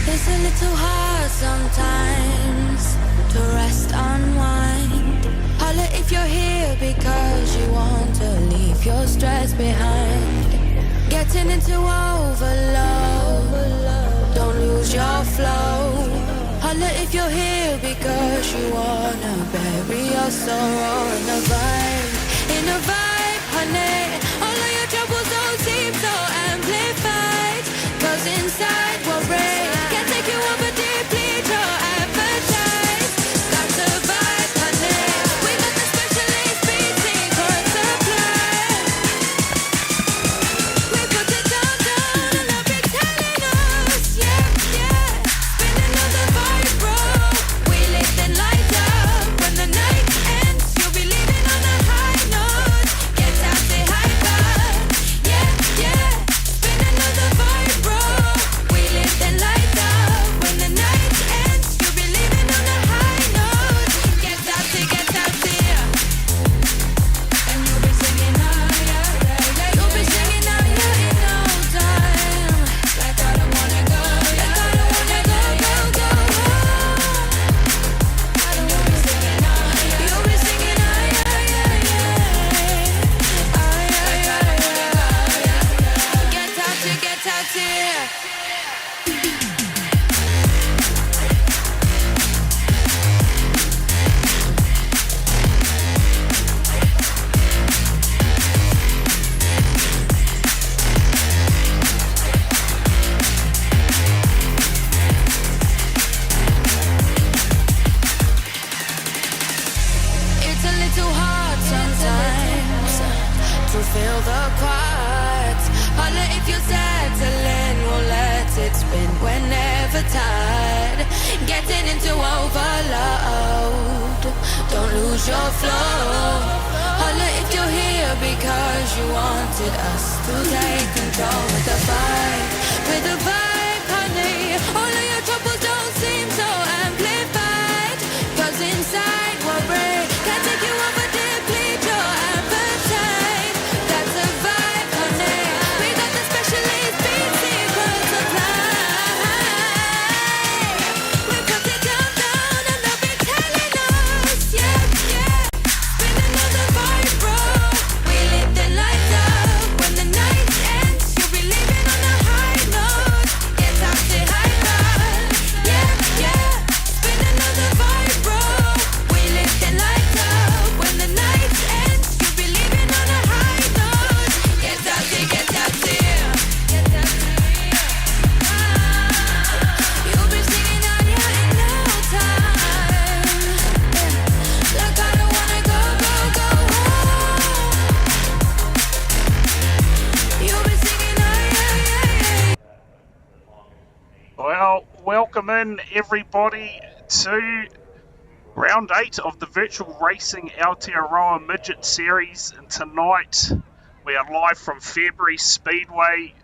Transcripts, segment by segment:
It's a little hard sometimes to rest, unwind. Holla if you're here because you want to leave your stress behind. Getting into overload, don't lose your flow. Holla if you're here because you wanna bury your sorrow in the vibe, honey. All of your troubles don't seem so amplified, 'cause inside we're brave. Can't take you over deeply, your appetite. That's a vibe, honey. We got the specialist beat secret supply. We put it down, and they'll be telling us, yeah. Spinning on the vibe, bro. We lift and light up. When the night ends, you'll be leaving on a high note. Get out, say hi, bye. Yeah. Spinning on the vibe, bro. We lift and light up. When the night ends, you'll be leaving on a high note. Get out, say, yeah. And you'll be singing, you'll be singing, in no time. Like I don't wanna go, go home. And you'll be singing, you'll be singing, Get out, here. It's a little hard sometimes to feel the quiet. Holla if you're settling, we'll let it spin whenever tired. Getting into overload, don't lose your flow. Holla if you're here because you wanted us to take control with the vibe, honey. All of your troubles don't seem so amplified, 'cause inside we're brave. Can't take you over deeply, your appetite. That's a vibe, honey. We got the specialist beat secret supply. We put it down, and they'll be telling us, yeah. Spinning on the vibe, bro. We lift and light up. When the night ends, you'll be leaving on a high note. Get out, say hi, bye. Yeah. Spinning on the vibe, bro. We lift and light up. When the night ends, you'll be leaving on a high note. Get out, say, here. You'll be singing out here in no time. Like I don't wanna go home. You'll be singing out, yeah. Well, welcome in everybody to round 8 of the virtual racing Aotearoa Midget Series. And tonight we are live from Fairbury Speedway.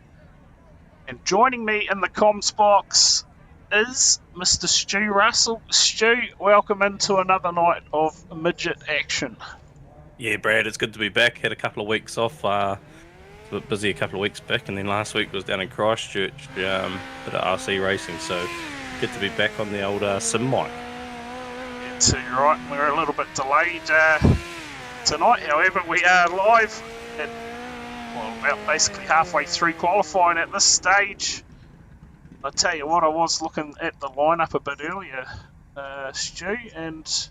And joining me in the comms box is Mr. Stu Russell. Stu, welcome into another night of midget action. Yeah, Brad, it's good to be back. Had a couple of weeks off. A bit busy a couple of weeks back, and then last week was down in Christchurch, bit of RC racing, so good to be back on the old sim mic. Yeah, too right. We're a little bit delayed tonight, however, we are live at, well, about basically halfway through qualifying at this stage. I tell you what, I was looking at the lineup a bit earlier, Stu, and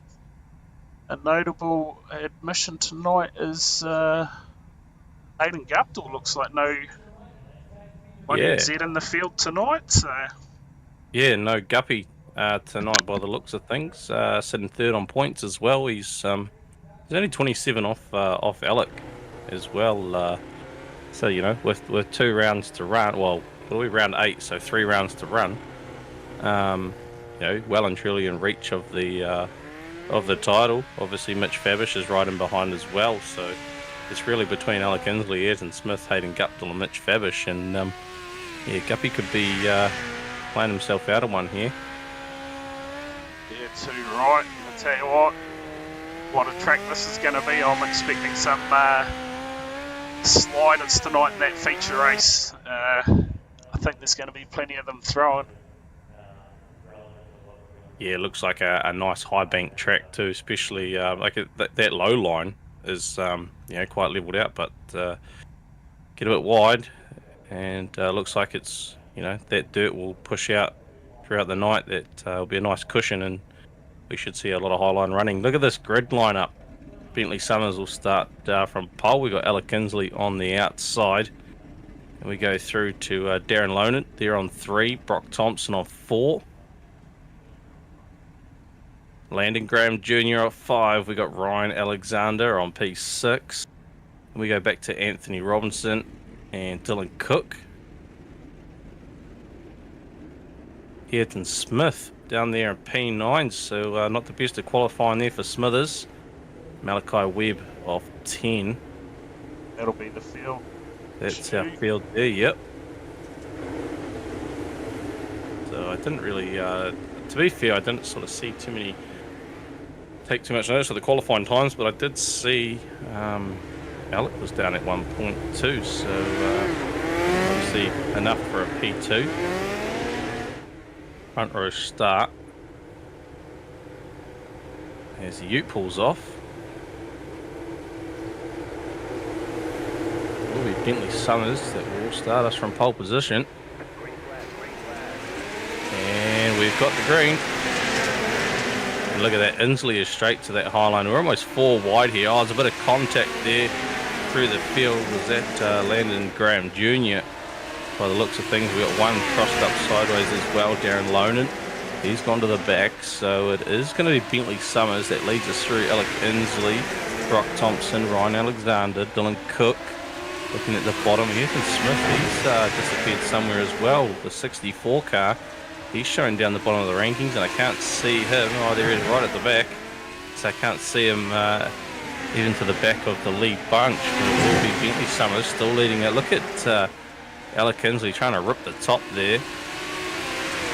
a notable admission tonight is Hayden Guptill. Looks like no one NZ in the field tonight. So yeah, no Guppy tonight by the looks of things. Sitting third on points as well. He's only 27 off Alec as well. So you know, with 2 rounds to run, well, what are we, round 8? So 3 rounds to run. You know, well and truly in reach of the title. Obviously, Mitch Fabish is right in behind as well. So it's really between Alec Inslee, Ayrton Smith, Hayden Guptill and Mitch Fabish. And yeah, Guppy could be playing himself out of one here. yeah, too right. I tell you what, what a track this is going to be. I'm expecting some sliders tonight in that feature race. I think there's going to be plenty of them throwing. Yeah, it looks like a nice high bank track too, especially that low line is quite leveled out, but get a bit wide, and looks like it's that dirt will push out throughout the night. That will be a nice cushion, and we should see a lot of high line running. Look at this grid lineup. Bentley Summers will start from pole. We got Ella Kinsley on the outside, and we go through to Darren Lonan there on 3, Brock Thompson on 4. Landon Graham Jr. at 5. We got Ryan Alexander on P6. And we go back to Anthony Robinson and Dylan Cook. Ayrton Smith down there in P9, so not the best of qualifying there for Smithers. Malachi Webb off 10. That'll be the field. That's our field there, yep. So I didn't really, to be fair, I didn't sort of see take too much notice of the qualifying times, but I did see Alec was down at 1.2, so obviously enough for a P2. Front row start. As the ute pulls off. Will be Bentley Summers that will start us from pole position. And we've got the green. And look at that, Inslee is straight to that high line. We're almost 4 wide here. Oh, there's a bit of contact there through the field. Was that Landon Graham Jr.? By the looks of things, we got one crossed up sideways as well, Darren Lonan. He's gone to the back, so it is going to be Bentley Summers that leads us through. Alec Inslee, Brock Thompson, Ryan Alexander, Dylan Cook. Looking at the bottom, Ayrton Smith, he's disappeared somewhere as well. The 64 car, he's showing down the bottom of the rankings, and I can't see him. Oh, there he is right at the back. So I can't see him even to the back of the lead bunch. But it will be Bentley Summers still leading it. Look at Alec Kinsley trying to rip the top there.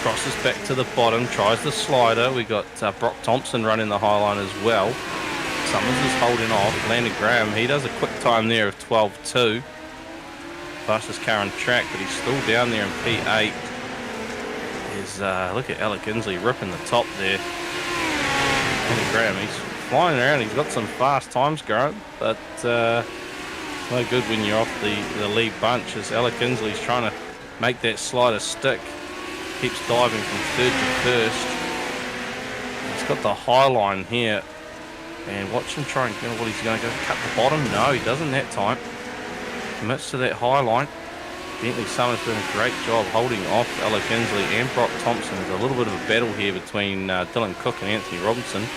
Crosses back to the bottom, tries the slider. We got Brock Thompson running the high line as well. Summers is holding off. Landon Graham, he does a quick time there of 12.2. Fastest car on track, but he's still down there in P8. Look at Alec Inslee ripping the top there. Landon Graham, he's flying around. He's got some fast times going, but no good when you're off the lead bunch, as Alec Inslee's trying to make that slider stick. Keeps diving from third to first. He's got the high line here. And watch him try and get what he's going to go cut the bottom. No, he doesn't that time. Commits to that high line. Bentley Summers doing a great job holding off Alec Inslee and Brock Thompson. There's a little bit of a battle here between Dylan Cook and Anthony Robinson.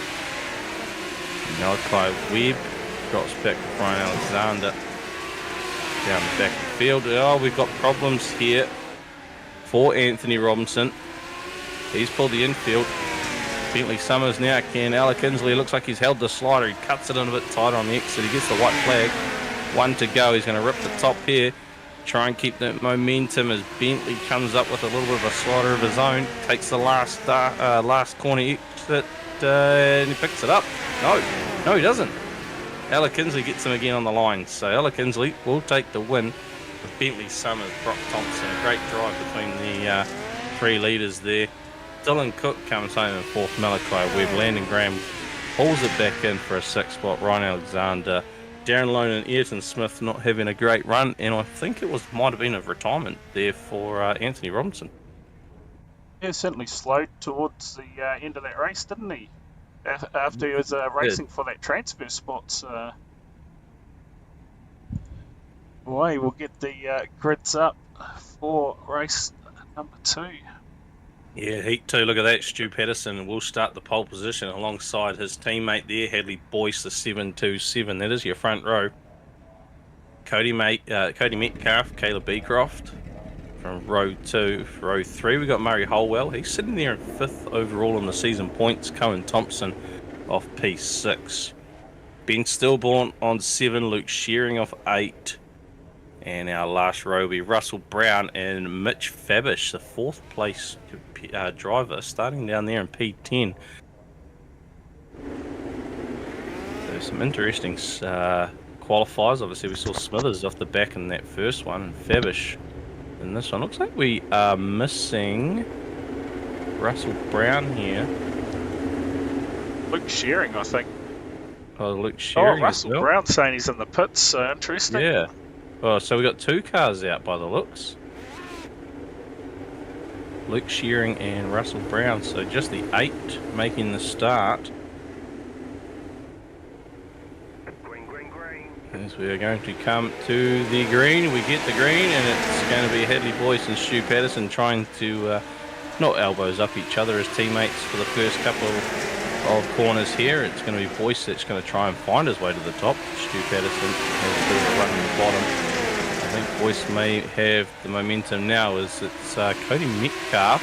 Malachi Webb drops back to Ryan Alexander. Down the back of the field. Oh, we've got problems here for Anthony Robinson. He's pulled the infield. Bentley Summers now can. Alec Inslee looks like he's held the slider. He cuts it in a bit tighter on the exit. He gets the white flag. 1 to go. He's going to rip the top here. Try and keep that momentum as Bentley comes up with a little bit of a slider of his own. Takes the last corner exit and he picks it up. No, he doesn't. Alec Inslee gets him again on the line. So Alec Inslee will take the win with Bentley Summers, Brock Thompson. A great drive between the 3 leaders there. Dylan Cook comes home in 4th. Malachi Webb. Landon Graham pulls it back in for a 6th spot. Ryan Alexander, Darren Lonan and Ayrton Smith not having a great run, and I think it might have been a retirement there for Anthony Robinson. Yeah, certainly slowed towards the end of that race, didn't he? After he was racing for that transfer spot. So we will get the grids up for race number 2. Yeah, Heat 2, look at that. Stu Patterson will start the pole position alongside his teammate there, Hadley Boyce, the 727. That is your front row. Cody Metcalf, Caleb Beecroft from row 2. Row 3, we got Murray Holwell. He's sitting there in 5th overall in the season points. Cohen Thompson off P6. Ben Stillborn on 7. Luke Shearing off 8. And our last row will be Russell Brown and Mitch Fabish, the 4th place driver, starting down there in P10. some interesting qualifiers. Obviously, we saw Smithers off the back in that first one, and Fabish in this one. Looks like we are missing Russell Brown here. Luke Shearing, I think. Oh, Luke Shearing. Oh, Russell well. Brown saying he's in the pits, so interesting. Yeah. Oh, so we got 2 cars out by the looks. Luke Shearing and Russell Brown. So just the 8 making the start. As we are going to come to the green, we get the green, and it's going to be Hadley Boyce and Stu Patterson trying to not elbows up each other as teammates for the first couple of corners here. It's going to be Boyce that's going to try and find his way to the top. Stu Patterson has a bit of a run on the bottom. I think Boyce may have the momentum now as it's Cody Metcalf.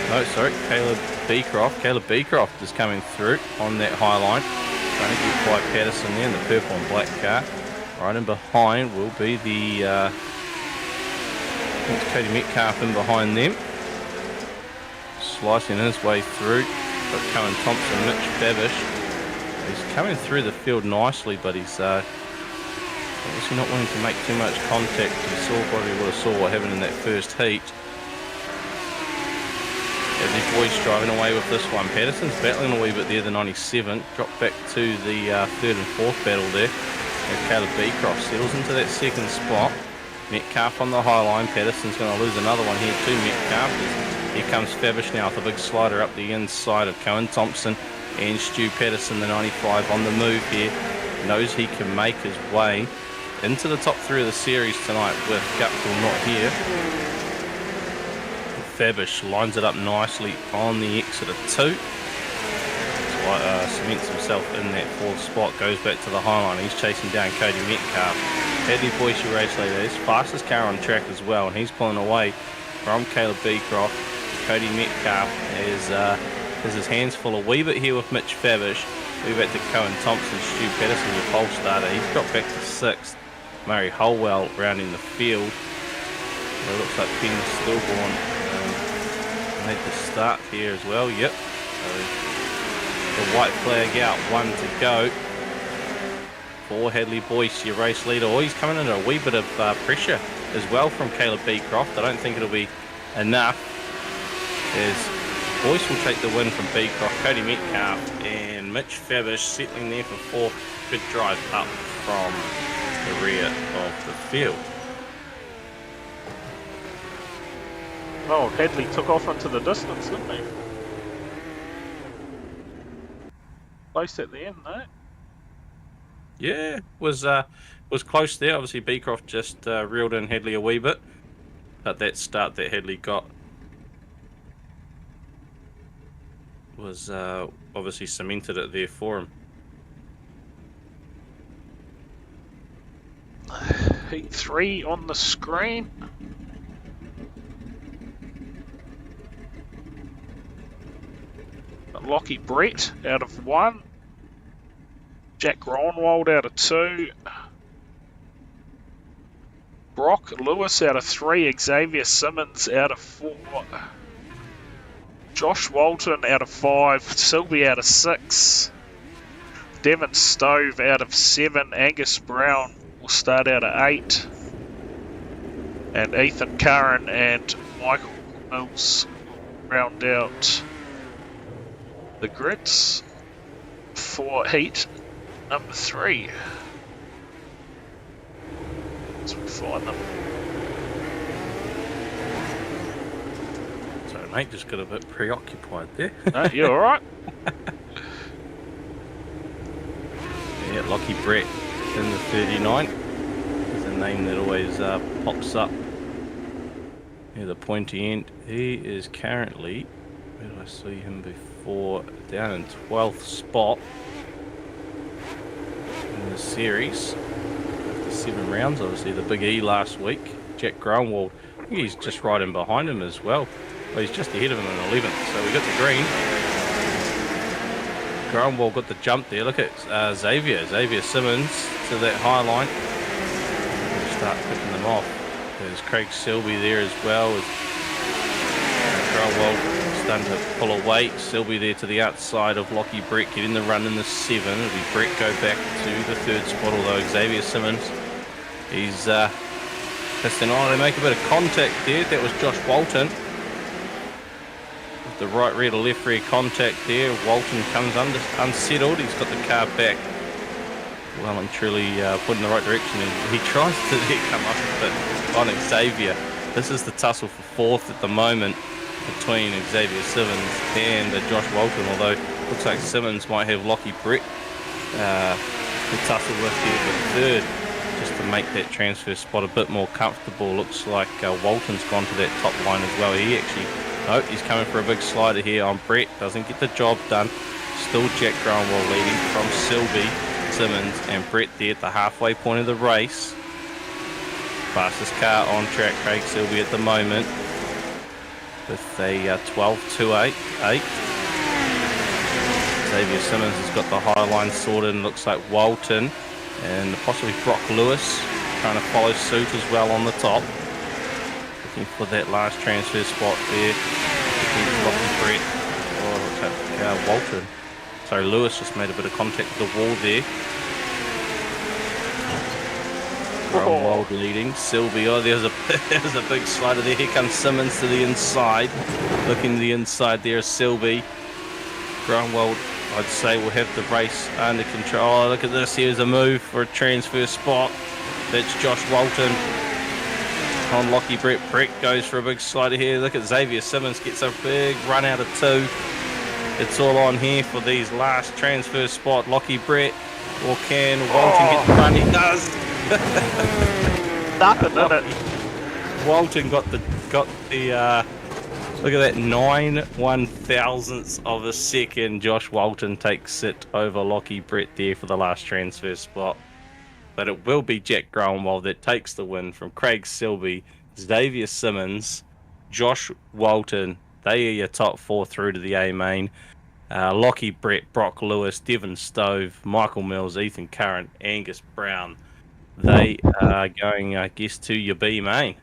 No, sorry, Caleb Beecroft. Caleb Beecroft is coming through on that high line. Trying to get by Patterson there in the purple and black car. Right in behind will be the Cody Metcalf in behind them. Slicing his way through. Got Cohen Thompson, Mitch Babish. He's coming through the field nicely, but he's obviously not wanting to make too much contact. You probably would have saw what happened in that first heat. Hadley Boyce driving away with this one. Patterson's battling a wee bit there, the 97. Dropped back to the 3rd and 4th battle there. And Caleb Beecroft settles into that 2nd spot. Metcalf on the high line. Patterson's going to lose another one here too, Metcalf. Here comes Fabish now with a big slider up the inside of Cohen Thompson. And Stu Patterson, the 95, on the move here. Knows he can make his way into the top 3 of the series tonight with Gutful not here. Fabish lines it up nicely on the exit of 2. Cements himself in that 4th spot, goes back to the high line. He's chasing down Cody Metcalf. Hadley Boyce, your race leader, his fastest car on track as well, and he's pulling away from Caleb Beecroft. Cody Metcalf has his hands full a wee bit here with Mitch Fabish. Move back to Cohen Thompson, Stu Patterson, your pole starter. He's dropped back to 6th. Murray Holwell rounding the field. It looks like Ben Stillborn made the start here as well. Yep. So the white flag out, 1 to go for Hadley Boyce, your race leader. Oh, he's coming under a wee bit of pressure as well from Caleb Beecroft. I don't think it'll be enough as Boyce will take the win from Beecroft. Cody Metcalf and Mitch Fabish settling there for 4th. Good drive up from the rear of the field. Oh, Hadley took off into the distance, didn't he? Close at the end, though. Yeah, was close there. Obviously, Beecroft just reeled in Hadley a wee bit, but that start that Hadley got was obviously cemented it there for him. Heat 3 on the screen. Lockie Brett out of 1. Jack Ronwald out of 2. Brock Lewis out of 3. Xavier Simmons out of 4. Josh Walton out of 5. Sylvie out of 6. Devon Stove out of 7. Angus Brown will start out of 8. And Ethan Curran and Michael Mills round out the grids for heat number 3. Let's find them. Sorry, mate, just got a bit preoccupied there. No, you alright? Yeah, Lockie Brett in the 39 is a name that always pops up near the pointy end. He is currently, where did I see him before? Down in 12th spot in the series after 7 rounds. Obviously the big E last week. Jack Grunwald, I think he's just right in behind him as well. Well, he's just ahead of him in 11th, so we got the green. Grunwald got the jump there. Look at Xavier Simmons to that high line. We'll start picking them off. There's Craig Selby there as well as Grunwald starting to pull away. Sylvie there to the outside of Lockie Brett, getting the run in the 7. It'll be Brett go back to the 3rd spot, although Xavier Simmons, he's pissing on. They make a bit of contact there. That was Josh Walton. With the right rear to left rear contact there. Walton comes unsettled. He's got the car back well and truly put in the right direction. And he tries to come up a bit on Xavier. This is the tussle for 4th at the moment between Xavier Simmons and Josh Walton, although it looks like Simmons might have Lockie Brett to tussle with here for 3rd, just to make that transfer spot a bit more comfortable. Looks like Walton's gone to that top line as well. He's coming for a big slider here on Brett. Doesn't get the job done. Still Jack Gronwall leading from Sylvie, Simmons and Brett there at the halfway point of the race. Fastest car on track, Craig Sylvie at the moment, with a 12.288. Xavier Simmons has got the high line sorted, and looks like Walton and possibly Brock Lewis trying to follow suit as well on the top. Looking for that last transfer spot there. Lockie Brett. Oh, looks like Walton. Sorry, Lewis just made a bit of contact with the wall there. Grunwald leading. Sylvie, there's a big slider there. Here comes Simmons to the inside. Looking to the inside there is Sylvie. Grunwald, I'd say, will have the race under control. Oh, look at this. Here's a move for a transfer spot. That's Josh Walton on Lockie Brett. Brett goes for a big slider here. Look at Xavier Simmons gets a big run out of 2. It's all on here for these last transfer spot. Lockie Brett, or can Walton get the run? He does. Nothing, didn't it? Walton got the look at that, 9/1000ths of a second. Josh Walton takes it over Lockie Brett there for the last transfer spot. But it will be Jack Gronwald that takes the win from Craig Sylvie, Xavier Simmons, Josh Walton. They are your top 4 through to the A main. Lockie Brett, Brock Lewis, Devon Stove, Michael Mills, Ethan Curran, Angus Brown. They are going, I guess, to your B main.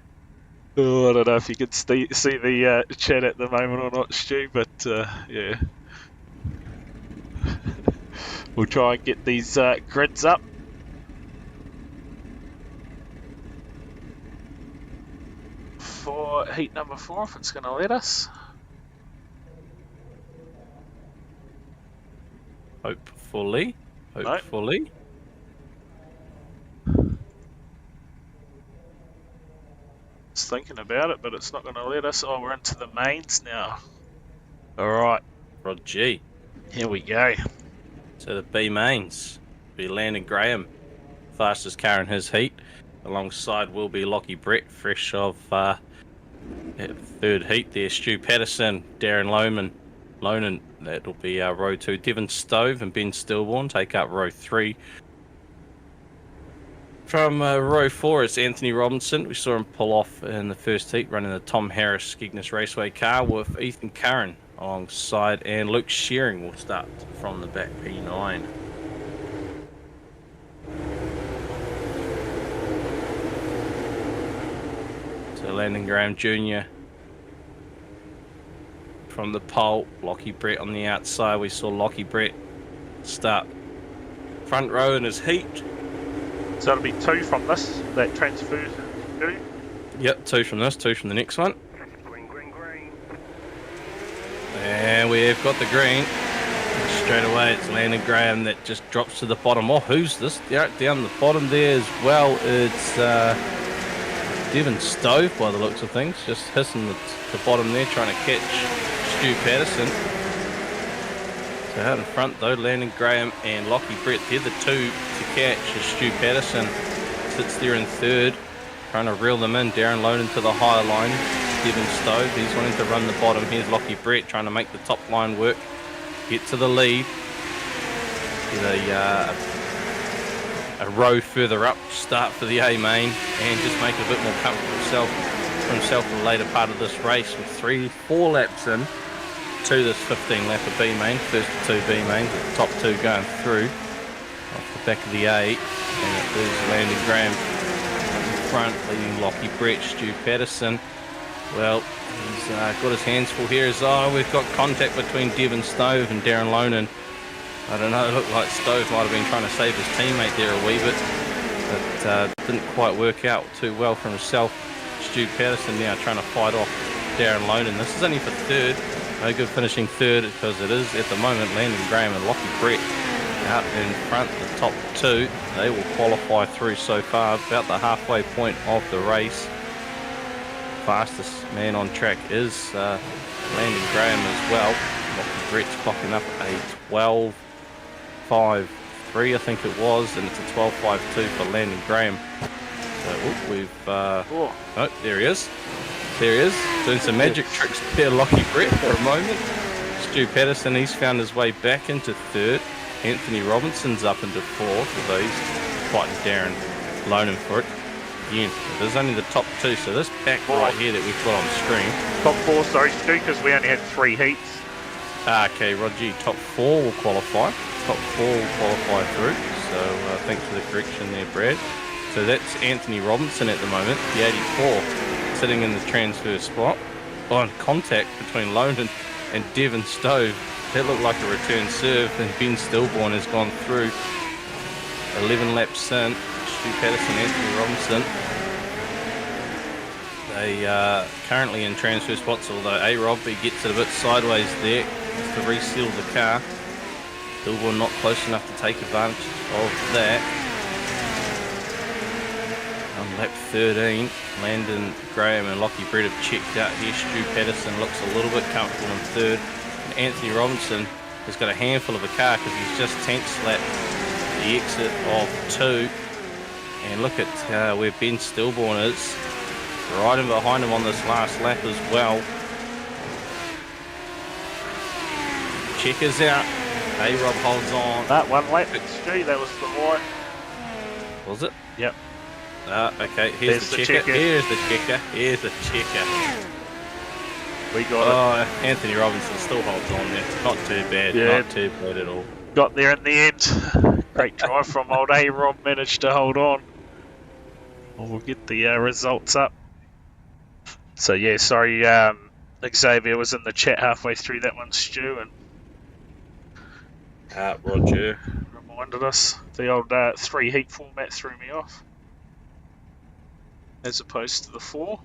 Oh, I don't know if you can see the chat at the moment or not, Stu, but yeah. We'll try and get these grids up. For heat number 4, if it's going to let us. Hopefully. Just thinking about it, but it's not going to let us. Oh, we're into the mains now. Alright. Rod G. Here we go. So the B mains be Landon Graham, fastest car in his heat. Alongside will be Lockie Brett, fresh of 3rd heat there. Stu Patterson, Darren Lonan, that'll be row 2. Devon Stove and Ben Stillborn take up row 3. From row 4, it's Anthony Robinson. We saw him pull off in the 1st heat, running the Tom Harris Skegness Raceway car with Ethan Curran alongside, and Luke Shearing will start from the back P9. So Landon Graham Jr. from the pole, Lockie Brett on the outside. We saw Lockie Brett start front row in his heat. So it'll be 2 from that transfer video? Yep, 2 from this, 2 from the next one. Green. And we've got the green. Straight away, it's Landon Graham that just drops to the bottom. Oh, who's this? Down the bottom there as well, it's Devon Stove by the looks of things. Just hissing the bottom there, trying to catch Stu Patterson. So out in front though, Landon Graham and Lockie Brett, they're the 2 to catch as Stu Patterson sits there in 3rd, trying to reel them in. Darren Lonan to the higher line. Devon Stove, he's wanting to run the bottom. Here's Lockie Brett trying to make the top line work, get to the lead. Get a row further up, start for the A main, and just make it a bit more comfortable for himself in the later part of this race with 4 laps in to this 15 lap of B main. First of 2 B mains, with the top 2 going through off the back of the A, and it is Landon Graham in front, leading Lockie Brett, Stu Patterson, Well, he's got his hands full here. We've got contact between Devon Stove and Darren Lonan. I don't know, it looked like Stove might have been trying to save his teammate there a wee bit, but didn't quite work out too well for himself. Stu Patterson now trying to fight off Darren Lonan. This is only for third. No good finishing third because it is at the moment Landon Graham and Lockie Brett out in front, the top two. They will qualify through so far, about the halfway point of the race. Fastest man on track is Landon Graham as well. Lockie Brett's clocking up a 12.53, I think it was, and it's a 12.52 for Landon Graham. So oh, there he is. There he is, doing some magic tricks there, Lockie Brett, for a moment. Stu Patterson, he's found his way back into third. Anthony Robinson's up into fourth, although he's fighting Darren Lonan for it. Again, there's only the top two, so this pack right here that we've got on screen. Top four, sorry, Stu, because we only had 3 heats. Okay, Roger, top four will qualify. Top four will qualify through, so thanks for the correction there, Brad. So that's Anthony Robinson at the moment, the 84, sitting in the transfer spot. On contact between Lonan and Devon Stove. That looked like a return serve, and Ben Stillborn has gone through 11 laps in. Stu Patterson, Anthony Robinson. They are currently in transfer spots, although A-Rob, he gets it a bit sideways there to reseal the car. Stillborn not close enough to take advantage of that. On lap 13, Landon Graham and Lockie Brett have checked out here. Stu Patterson looks a little bit comfortable in third. And Anthony Robinson has got a handful of a car because he's just tank slapped the exit of 2. And look at where Ben Stillborn is. Right in behind him on this last lap as well. Checkers out. A-Rob holds on. That one lap, Stu, that was the white. Was it? Yep. Okay, here's the checker. Here's the checker. Here's the checker. We got it. Anthony Robinson still holds on there. Not too bad. Yeah. Not too bad at all. Got there in the end. Great drive from old A-Rob, managed to hold on. We'll get the results up. So yeah, sorry, Xavier was in the chat halfway through that one, Stu, and Roger reminded us the old 3 heat format threw me off, as opposed to the 4.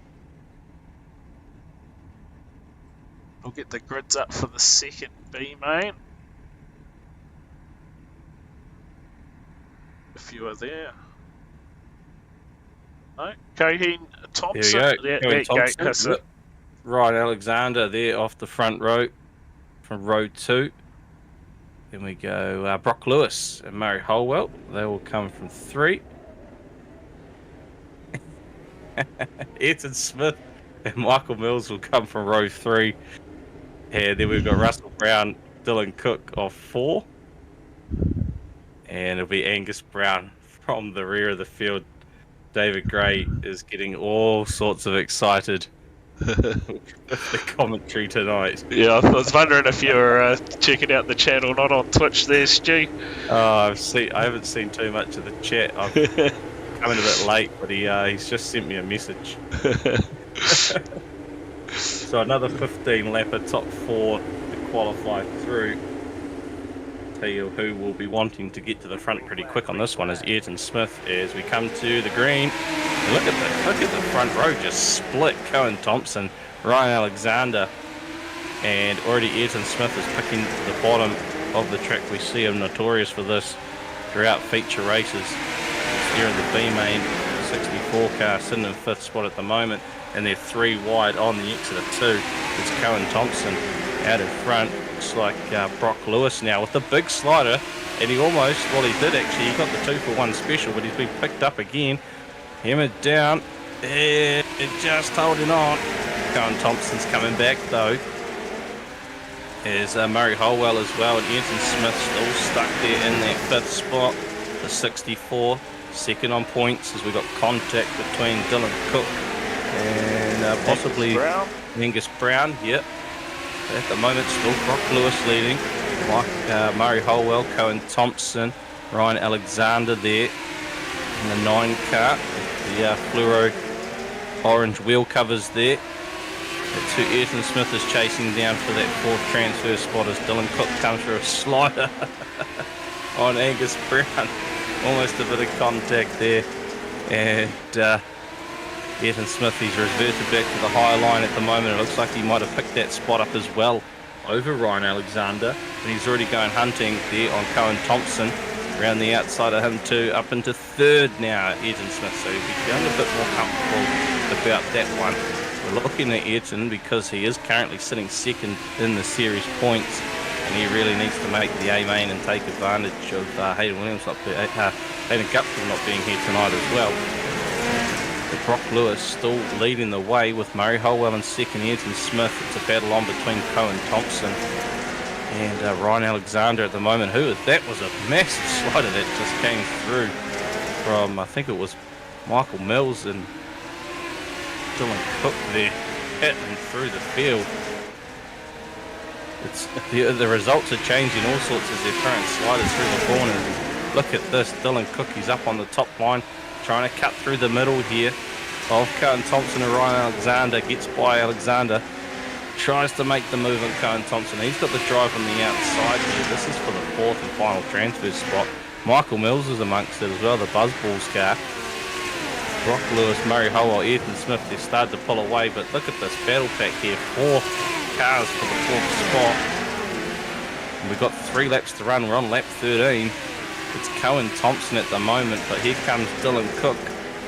We'll get the grids up for the second B main. If you are there. No, Coheen Thompson. There we go. There Thompson. go. That's it. Ryan Alexander there off the front row from row 2. Then we go Brock Lewis and Murray Holwell. They will come from 3. Ayrton Smith and Michael Mills will come from row 3. And then we've got Russell Brown, Dylan Cook of 4. And it'll be Angus Brown from the rear of the field. David Gray is getting all sorts of excited with the commentary tonight. Yeah, I was wondering if you were checking out the channel, not on Twitch there, Stu. I haven't seen too much of the chat. I'm coming a bit late, but he's just sent me a message. So another 15 lapper, top 4 to qualify through. Tell you who will be wanting to get to the front pretty quick on this one is Ayrton Smith as we come to the green. And look at the front row just split. Cohen Thompson, Ryan Alexander, and already Ayrton Smith is picking to the bottom of the track. We see him notorious for this throughout feature races. Here in the B main, 64 car sitting in 5th spot at the moment, and they're 3 wide on the exit of 2. It's Cohen Thompson out in front. Looks like Brock Lewis now with the big slider, and he did actually, he got the 2-for-1 special, but he's been picked up again. Hammered down, and just holding on. Cohen Thompson's coming back though. There's Murray Holwell as well, and Ayrton Smith still stuck there in that 5th spot. The 64, second on points as we got contact between Dylan Cook and possibly Angus Brown. Yep. At the moment, still Brock Lewis leading. Murray Holwell, Cohen Thompson, Ryan Alexander there in the 9 car. The fluoro orange wheel covers there. That's who Ayrton Smith is chasing down for that fourth transfer spot as Dylan Cook comes for a slider on Angus Brown. Almost a bit of contact there. And Ayrton Smith, he's reverted back to the high line at the moment. It looks like he might have picked that spot up as well over Ryan Alexander. And he's already going hunting there on Cohen Thompson. Around the outside of him too, up into third now, Ayrton Smith. So he'll be feeling a bit more comfortable about that one. We're looking at Ayrton because he is currently sitting second in the series points. And he really needs to make the A main and take advantage of Hayden Williams Hayden Guptill not being here tonight as well. But Brock Lewis still leading the way with Murray Holwell in second, Ayrton Smith. It's a battle on between Cohen Thompson and Ryan Alexander at the moment. That was a massive slider that just came through from, I think it was Michael Mills and Dylan Cook there, hitting through the field. It's the results are changing all sorts as they're throwing sliders through the corners. Look at this, Dylan Cook, he's up on the top line, trying to cut through the middle here. Of Cohen Thompson and Ryan Alexander, gets by Alexander, tries to make the move on Cohen Thompson. He's got the drive on the outside here. This is for the fourth and final transfer spot. Michael Mills is amongst it as well, the Buzzballs car. Brock Lewis, Murray Holwell, Ayrton Smith, they started to pull away, but look at this battle pack here. 4 cars for the fourth spot. And we've got 3 laps to run. We're on lap 13. It's Cohen Thompson at the moment, but here comes Dylan Cook.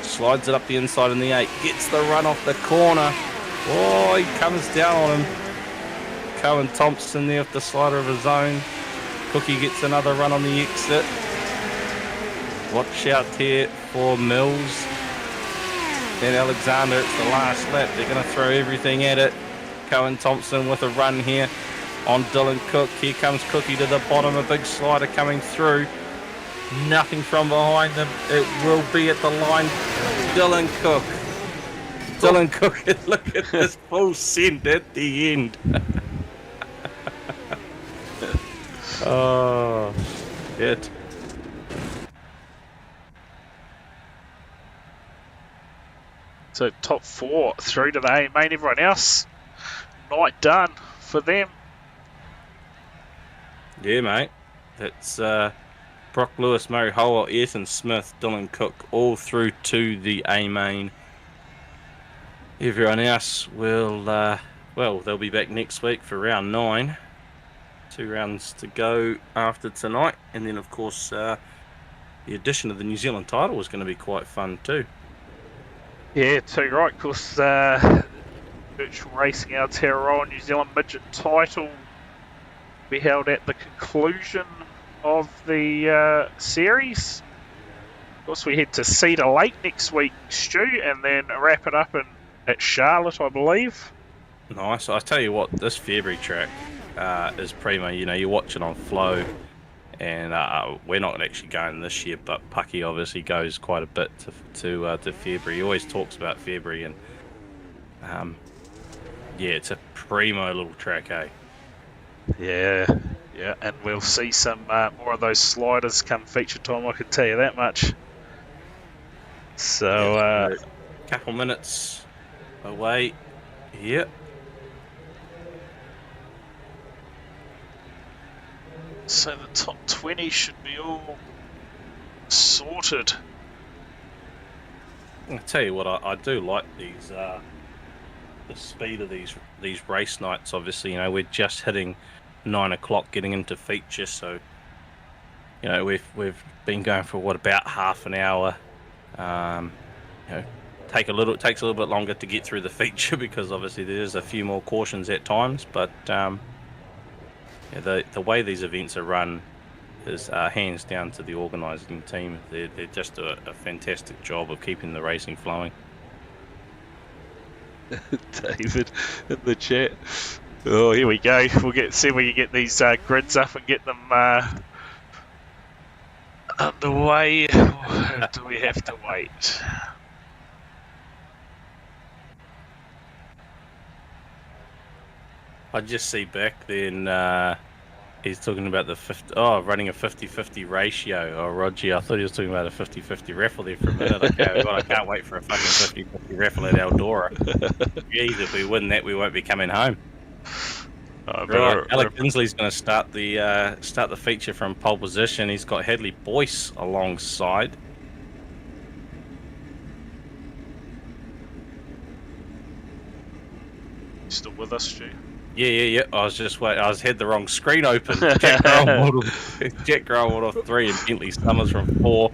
Slides it up the inside in the 8. Gets the run off the corner. Oh, he comes down on him. Cohen Thompson there with the slider of his own. Cookie gets another run on the exit. Watch out here for Mills. Then Alexander, it's the last lap. They're going to throw everything at it. Cohen Thompson with a run here on Dylan Cook. Here comes Cookie to the bottom. A big slider coming through. Nothing from behind them. It will be at the line. Dylan Cook. Dylan Cook, look at this full send at the end. Oh, shit. So top 4 through to the A main. Everyone else, night done for them. Yeah, mate. That's Brock Lewis, Murray Holwell, Ayrton Smith, Dylan Cook, all through to the A main. Everyone else will, well, they'll be back next week for round 9. 2 rounds to go after tonight. And then, of course, the addition of the New Zealand title is going to be quite fun too. Yeah, too right. Of course, virtual racing Aotearoa New Zealand midget title be held at the conclusion of the series. Of course, we head to Cedar Lake next week, Stu, and then wrap it up at Charlotte, I believe. Nice. I tell you what, this Fairbury track is primo. You know, you watch it on Flow, and we're not actually going this year, but Pucky obviously goes quite a bit to Fairbury. He always talks about Fairbury, and yeah, it's a primo little track, eh? Yeah, and we'll see some more of those sliders come feature time, I can tell you that much. So, a couple minutes away. Yep. So the top 20 should be all sorted. I'll tell you what, I do like these, the speed of these race nights. Obviously, you know, we're just hitting 9 o'clock, getting into feature, so you know we've been going for about half an hour. You know, takes a little bit longer to get through the feature because obviously there's a few more cautions at times, but yeah, the way these events are run is hands down to the organising team. They just do a fantastic job of keeping the racing flowing. David in the chat. Oh, here we go. We'll see if we can get these grids up and get them underway. Or do we have to wait? I just see back then He's talking about the running a 50-50 ratio. Oh, Roger, I thought he was talking about a 50-50 raffle there for a minute. Okay, well, I can't wait for a fucking 50-50 raffle at Eldora. Jeez, if we win that, we won't be coming home. Right, Alec Kinsley's going to start the feature from pole position. He's got Hadley Boyce alongside. Still with us, Stu? Yeah. I had the wrong screen open. Jack Growell off 3 and Bentley Summers from 4.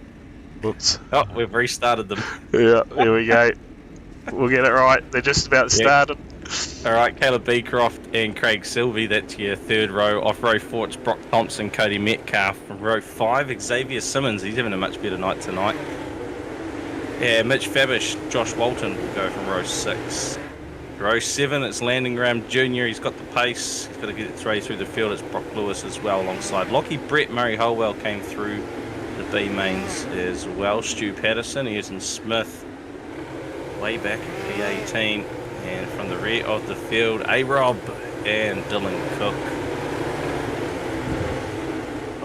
Whoops. Oh, we've restarted them. Yeah, here we go. We'll get it right. They're just about started. All right, Caleb Beecroft and Craig Silvey. That's your third row. Off row 4, it's Brock Thompson, Cody Metcalf. From row 5, Xavier Simmons. He's having a much better night tonight. Yeah, Mitch Fabish, Josh Walton will go from row 6. Row 7, it's Landon Graham Jr. He's got the pace. He's got to get its way through the field. It's Brock Lewis as well alongside Lockie Brett. Murray Holwell came through the B mains as well. Stu Patterson, Emerson Smith, way back at P18. And from the rear of the field, A-Rob and Dylan Cook.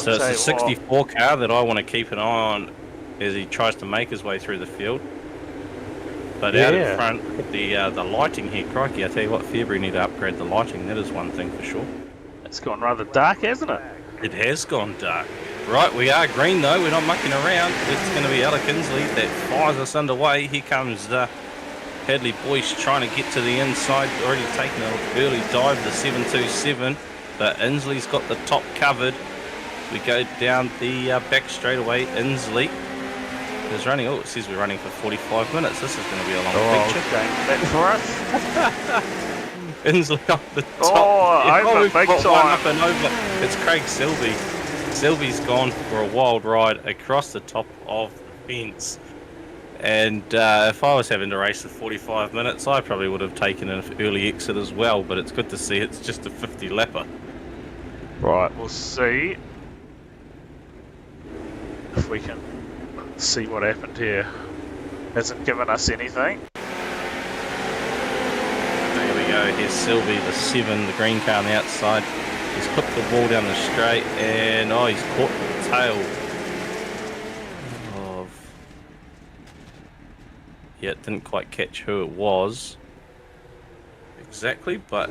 So it's the 64 car that I want to keep an eye on as he tries to make his way through the field. But out in front, the lighting here, crikey, I tell you what, Fairbury need to upgrade the lighting. That is one thing for sure. It's gone rather dark, hasn't it? It has gone dark. Right, we are green though, we're not mucking around. It's going to be Alec Kinsley that fires us underway. Here comes Hadley Boyce trying to get to the inside, already taken an early dive, the 727, but Inslee's got the top covered. We go down the back straight away. Inslee is running, it says we're running for 45 minutes. This is going to be a long picture. Okay. That for us? Inslee off the top. Over big time. One up and over. It's Craig Silvey. Silvey's gone for a wild ride across the top of the fence. And if I was having to race for 45 minutes, I probably would have taken an early exit as well, but it's good to see it's just a 50 lapper. Right, we'll see if we can see what happened here. Hasn't given us anything. There we go, here's Silvey, the 7, the green car on the outside. He's clipped the ball down the straight, and he's caught the tail. Yeah, it didn't quite catch who it was exactly, but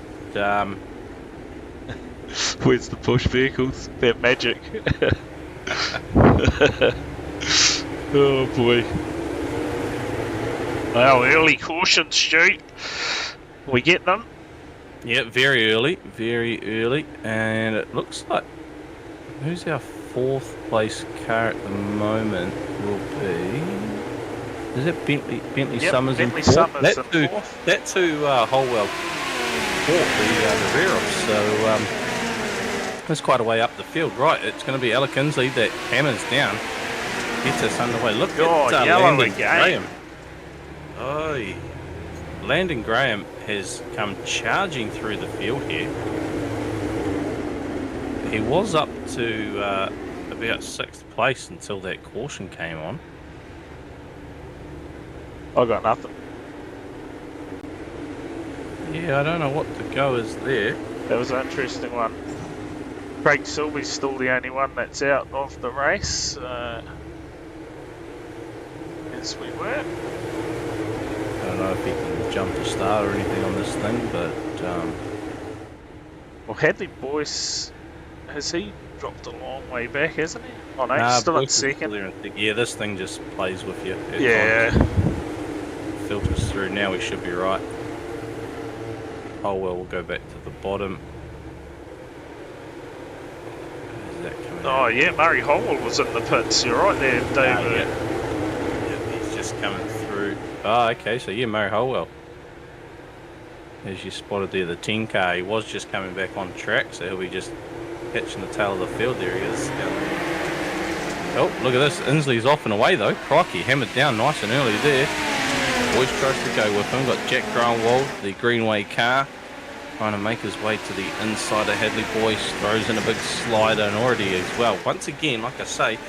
where's the push vehicles? They're magic. Oh boy. Well, early caution, Stu. We get them? Yeah, very early, and it looks like who's our 4th place car at the moment will be. Is it Bentley Summers Bentley in 4th? Summers That's who Holwell caught the rear of, so that's quite a way up the field. Right, it's going to be Alec Kinsley that hammers down, gets us underway. Look at Landon Graham. Oh, Landon Graham has come charging through the field here. He was up to about 6th place until that caution came on. I got nothing. Yeah, I don't know what the go is there. That was an interesting one. Craig Silvey's still the only one that's out of the race. As we were. I don't know if he can jump a start or anything on this thing, but well, Hadley Boyce, has he dropped a long way back, hasn't he? Oh no, he's still at 2nd. Yeah, this thing just plays with you. Yeah. Filters through. Now we should be right. Holwell will go back to the bottom. Is that coming out? Yeah, Murray Holwell was in the pits. You're right there, David. Yeah, he's just coming through. Okay, so yeah, Murray Holwell. As you spotted there, the 10 car, he was just coming back on track, so he'll be just catching the tail of the field. There he is. Oh, look at this. Inslee's off and away though. Crikey, hammered down nice and early there. Boyce tries to go with him. Got Jack Greenwald, the Greenway car, trying to make his way to the inside of Hadley Boyce. Throws in a big slider and already as well. Once again, like I say,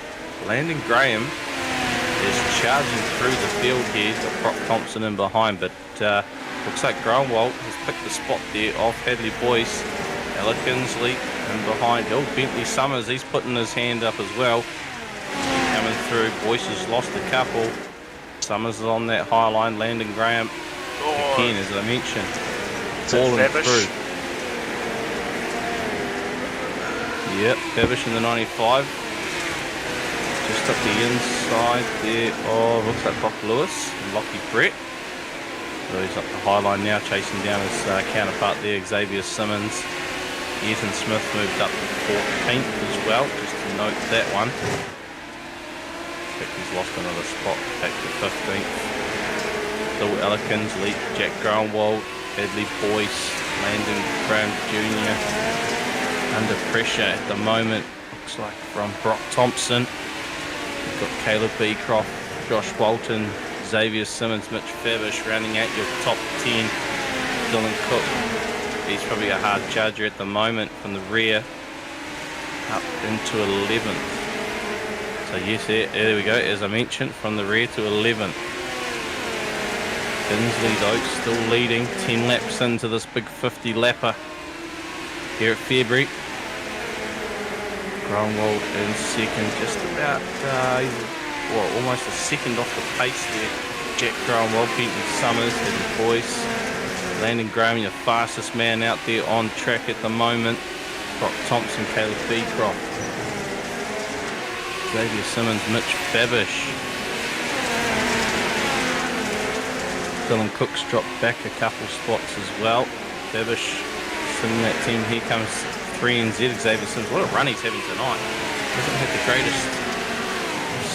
Landon Graham is charging through the field here. Got Brock Thompson in behind, but looks like Greenwald has picked the spot there off Hadley Boyce. Ellikins leap and behind. Oh, Bentley Summers, he's putting his hand up as well. Coming through. Boyce has lost a couple. Summers is on that high line. Landon Graham again, as I mentioned, falling through. Yep, Fabish in the 95. Just up the inside there. Oh, looks like Brock Lewis and Lockie Brett. So he's up the high line now, chasing down his counterpart there, Xavier Simmons. Ethan Smith moved up to 14th as well, just to note that one. I think he's lost another spot back to 15th. Bill Ellikins, lead Jack Groenwald, Hadley Boyce, Landon Graham Jr. under pressure at the moment, looks like from Brock Thompson. We've got Caleb Beecroft, Josh Walton, Xavier Simmons, Mitch Fabish rounding out your top 10. Dylan Cook, he's probably a hard charger at the moment from the rear, up into 11th. So yes, there we go, as I mentioned, from the rear to 11th. Kinsley though, still leading, 10 laps into this big 50 lapper here at Fairbury. Groenwald in second, just about, almost a second off the pace there. Jack Groenwald, Benton Summers, and Boyce. Landon Graham, your fastest man out there on track at the moment. Brock Thompson, Caleb Beecroft. Xavier Simmons, Mitch Fabish. Dylan Cook's dropped back a couple spots as well. Fabish in that team. Here comes 3NZ, Xavier Simmons. What a run he's having tonight. Hasn't had the greatest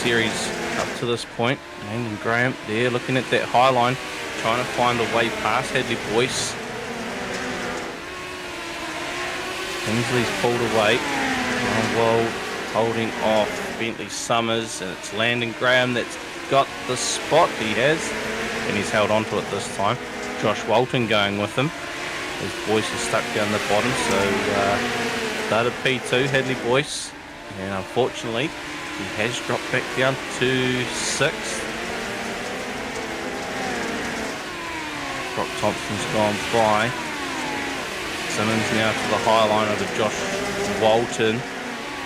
series up to this point. Landon Graham there looking at that high line, trying to find a way past Hadley Boyce. Kingsley's pulled away. Groenwald holding off Bentley Summers, and it's Landon Graham that's got the spot. He has, and he's held on to it this time. Josh Walton going with him. His Boyce is stuck down the bottom, so started P2, Hadley Boyce, and unfortunately he has dropped back down to 6th. Brock Thompson's gone by. Simmons now to the high line over Josh Walton.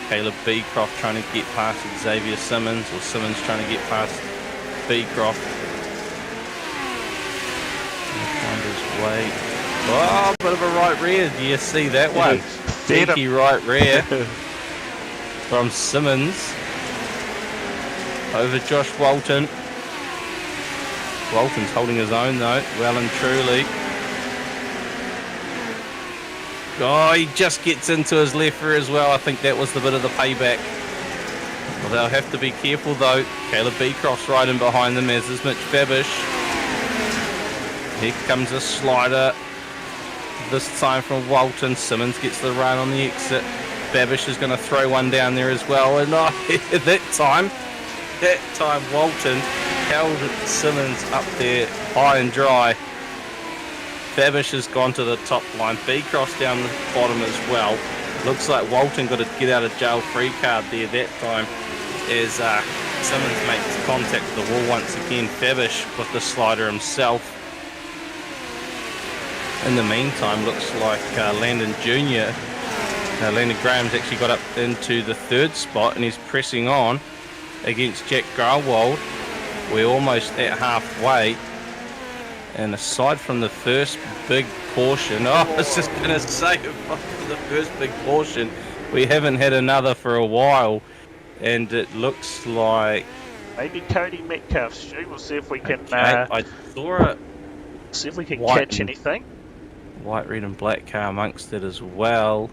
Caleb Beecroft trying to get past Xavier Simmons, or Simmons trying to get past Beecroft. Find his way. Oh, bit of a right rear. Do you see that one? Cheeky right rear from Simmons over Josh Walton. Walton's holding his own though, well and truly. Oh, he just gets into his left rear as well. I think that was the bit of the payback. Well, they'll have to be careful though. Caleb Beecroft's right in behind them, as is Mitch Fabish. Here comes a slider. This time from Walton. Simmons gets the run on the exit. Babish is going to throw one down there as well. And that time Walton held Simmons up there high and dry. Babish has gone to the top line. Beecroft's down the bottom as well. Looks like Walton got a get out of jail free card there that time, as Simmons makes contact with the wall once again. Fabish with the slider himself. In the meantime, looks like Landon Jr. Landon Graham's actually got up into the 3rd spot, and he's pressing on against Jack Groenwald. We're almost at halfway, and aside from the first big portion, I was just going to say, after the first big portion, we haven't had another for a while, and it looks like maybe Cody Metcalf, Stu. We'll see if we can. I saw it. See if we can catch anything. White, red and black car amongst it as well.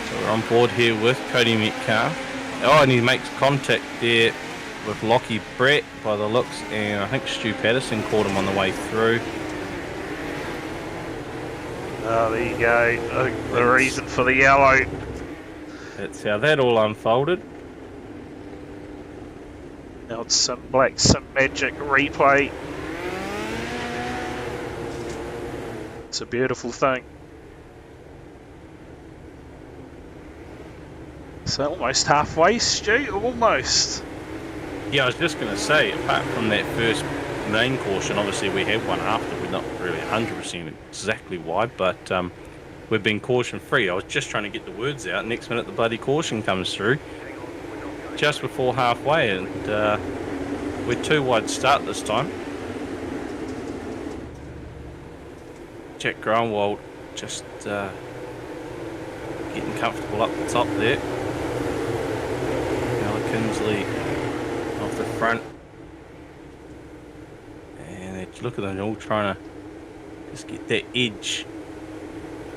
So we're on board here with Cody Metcalf. Oh, and he makes contact there with Lockie Brett by the looks, and I think Stu Patterson caught him on the way through. Oh, there you go. I think the reason for the yellow. That's how that all unfolded. Now it's some magic replay. It's a beautiful thing. So almost halfway, Stu, almost. Yeah, I was just going to say, apart from that first main caution. Obviously, we have one after. We're not really 100% exactly why, but we've been caution free. I was just trying to get the words out. Next minute, the bloody caution comes through just before halfway, and we're 2 wide start this time. Jack Groenewald just getting comfortable up the top there. Alec Kinsley off the front. Look at them, they're all trying to just get that edge.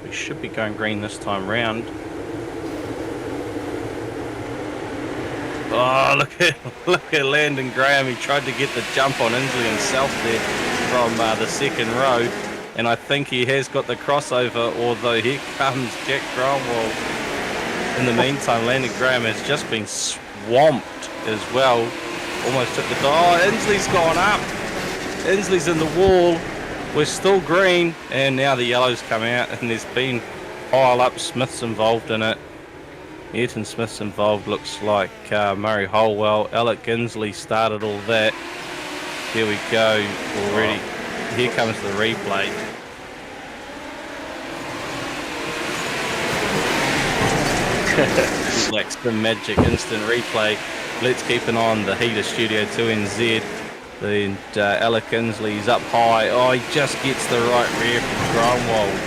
We should be going green this time round. Oh, look at Landon Graham. He tried to get the jump on Inslee himself there from the second row, and I think he has got the crossover. Although here comes Jack Groenewald. In the meantime, Landon Graham has just been swamped as well. Almost took the Inslee's gone up. Inslee's in the wall. We're still green, and now the yellows come out, and there's been pile up. Smith's involved in it. Ayrton Smith's involved. Looks like Murray Holwell. Alec Kinsley started all that. Here we go already. Here comes the replay. Like some magic instant replay. Let's keep an eye on the heater Studio 2NZ. And Alec Kinsley's up high. Oh, he just gets the right rear from Groenewald.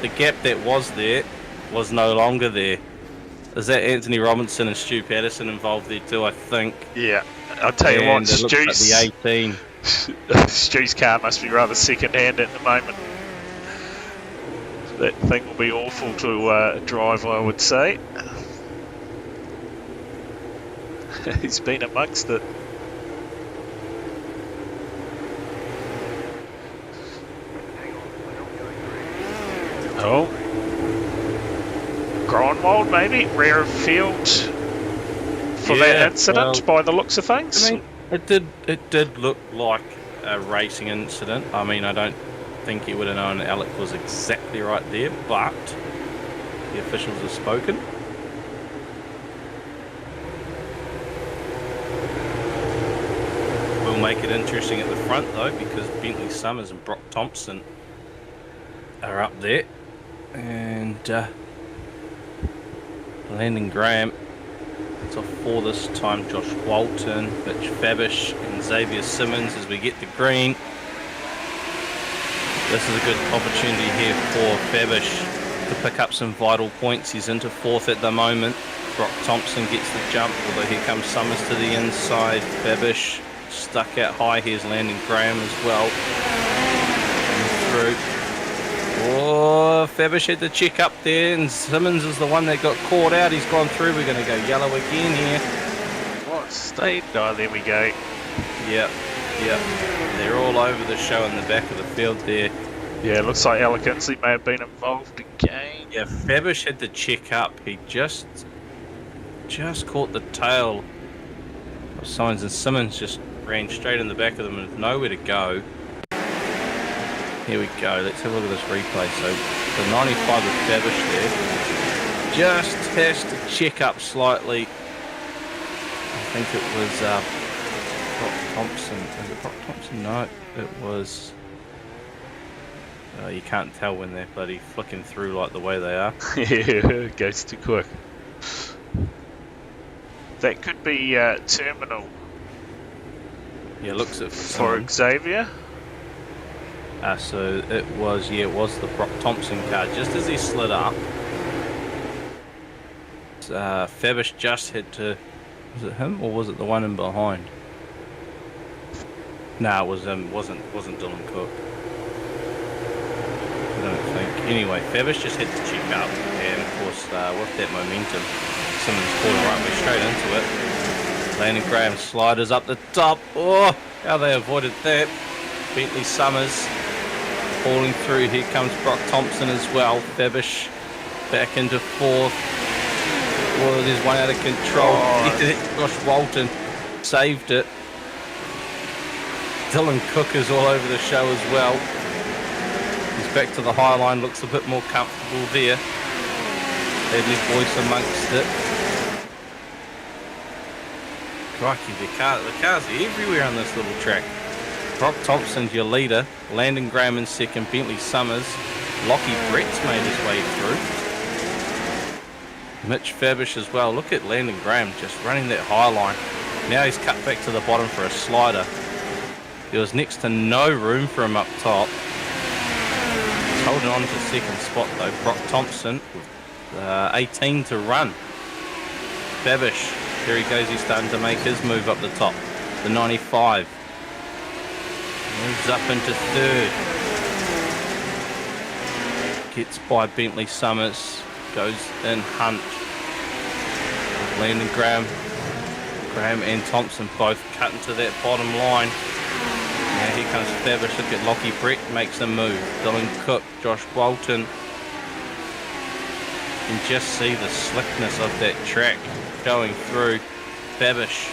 The gap that was there was no longer there. Is that Anthony Robinson and Stu Patterson involved there too, I think? Yeah. I'll tell you what, Stu's... Like the 18. Stu's car must be rather second-hand at the moment. That thing will be awful to drive, I would say. He's been amongst it. Oh. Groenewald maybe, rear of field for that incident by the looks of things. I mean, it did look like a racing incident. I mean, I don't think he would have known Alec was exactly right there, but the officials have spoken. We'll make it interesting at the front though, because Bentley Summers and Brock Thompson are up there, and Landon Graham it's off 4 this time. Josh Walton, Mitch Fabish and Xavier Simmons as we get the green. This is a good opportunity here for Fabish to pick up some vital points. He's into 4th at the moment. Brock Thompson gets the jump, although here comes Summers to the inside. Fabish stuck out high. Here's Landon Graham as well. Coming through. Oh, Fabish had to check up there, and Simmons is the one that got caught out. He's gone through. We're going to go yellow again here. What state? Oh, there we go. Yep. They're all over the show in the back of the field there. Yeah, it looks like Alec Kinsley may have been involved again. Yeah, Fabish had to check up. He just caught the tail of Signs, and Simmons just ran straight in the back of them and nowhere to go. Here we go. Let's have a look at this replay. So the 95 with Fabish there just has to check up slightly. I think it was Brock Thompson. Was it Brock Thompson? No, it was. You can't tell when they're bloody flicking through like the way they are. Yeah, it goes too quick. That could be terminal. Yeah, looks it for Xavier. So it was the Brock Thompson car. Just as he slid up, Fabish just had to. Was it him or was it the one in behind? No, it was wasn't Dylan Cook. I don't think. Anyway, Fabish just had to check up, and of course with that momentum, Simmons caught him right way straight into it. Landon Graham sliders up the top. Oh, how they avoided that. Bentley Summers falling through. Here comes Brock Thompson as well. Fabish back into 4th. Oh, there's one out of control. Josh Walton saved it. Dylan Cook is all over the show as well. He's back to the high line, looks a bit more comfortable there. Hadley Boyce amongst it. Crikey, the cars are everywhere on this little track. Brock Thompson's your leader. Landon Graham in second. Bentley Summers. Lockie Brett's made his way through. Mitch Fabish as well. Look at Landon Graham just running that high line. Now he's cut back to the bottom for a slider. There was next to no room for him up top. He's holding on to second spot though. Brock Thompson, 18 to run. Fabish, there he goes. He's starting to make his move up the top. The 95 moves up into third. Gets by Bentley Summers. Goes in Hunt. Landon Graham and Thompson both cut into that bottom line. Now here comes Fabish. Look at Lockie Brett makes a move. Dylan Cook, Josh Walton. You can just see the slickness of that track going through. Fabish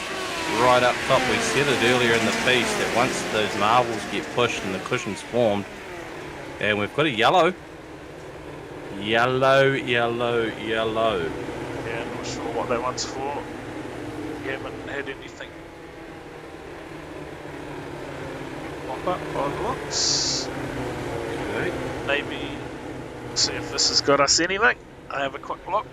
right up top. We said it earlier in the piece that once those marbles get pushed and the cushions formed, and we've got a yellow. Yellow. Yeah, not sure what that one's for. We haven't had anything pop up by the looks. Okay. Maybe see if this has got us anything. I have a quick look.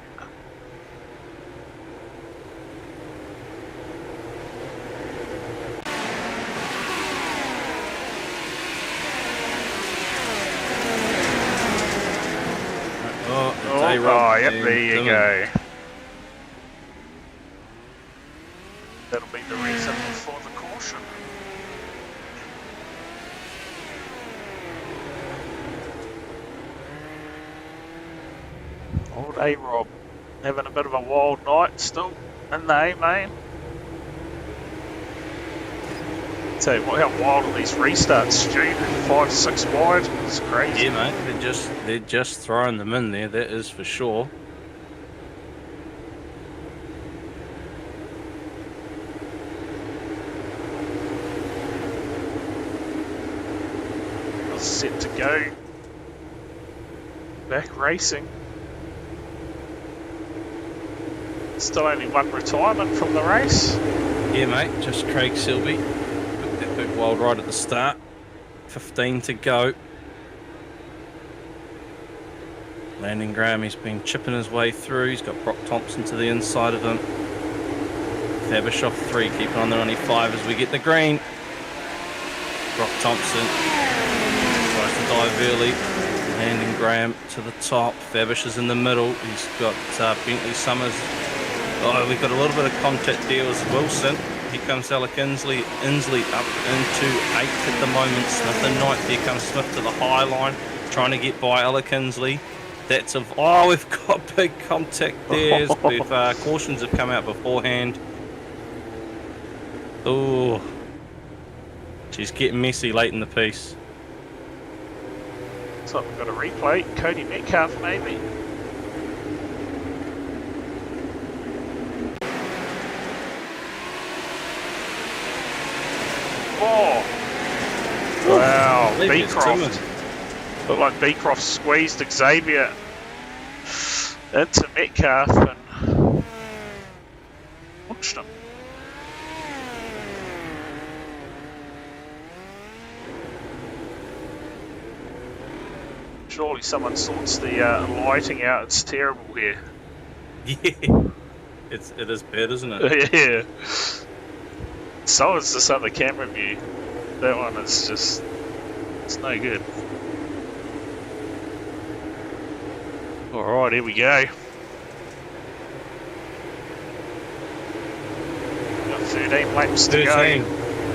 Oh, yep, there you go. That'll be the reason for the caution. Old A-Rob having a bit of a wild night still in the A-main. Tell you what, how wild are these restarts, Stu? 5, 6 wide, it's crazy. Yeah, mate, they're just throwing them in there. That is for sure. Set to go. Back racing. Still only one retirement from the race. Yeah, mate, just Craig Selby. Took that big wild ride at the start. 15 to go. Landon Graham, he's been chipping his way through. He's got Brock Thompson to the inside of him. Fabish off 3, keeping on the 95 as we get the green. Brock Thompson tries to dive early. Landon Graham to the top. Fabish is in the middle. He's got Bentley Summers. Oh, we've got a little bit of contact there with Wilson. Here comes Alec Inslee up into 8th at the moment. Smith and Knight. There comes Smith to the high line, trying to get by Alec Inslee. That's we've got big contact there. Cautions have come out beforehand. Oh, she's getting messy late in the piece. So we've got a replay. Cody Metcalf maybe. Oh! Wow, Beecroft. Looked like Beecroft squeezed Xavier into Metcalf and launched him. Surely someone sorts the lighting out. It's terrible here. Yeah, it is bad, isn't it? Yeah. So is this other camera view. That one is just, it's no good. Alright, here we go. Got 13 laps to go.